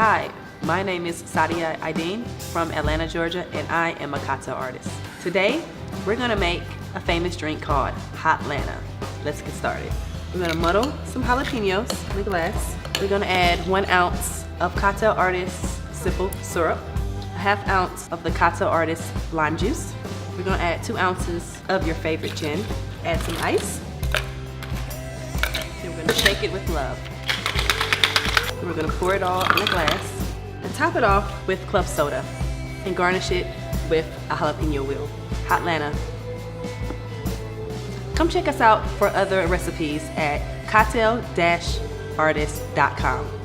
Hi, my name is Sadia Aideen from Atlanta, Georgia, and I am a cocktail artist. Today, we're gonna make a famous drink called Hot Lana. Let's get started. We're gonna muddle some jalapenos in a glass. We're gonna add 1 ounce of Cocktail Artist simple syrup, a ½ ounce of the Cocktail Artist lime juice. We're gonna add 2 ounces of your favorite gin. Add some ice. Then we're gonna shake it with love. And we're gonna pour it all in a glass and top it off with club soda and garnish it with a jalapeno wheel. Hot Lana. Come check us out for other recipes at cocktail-artist.com.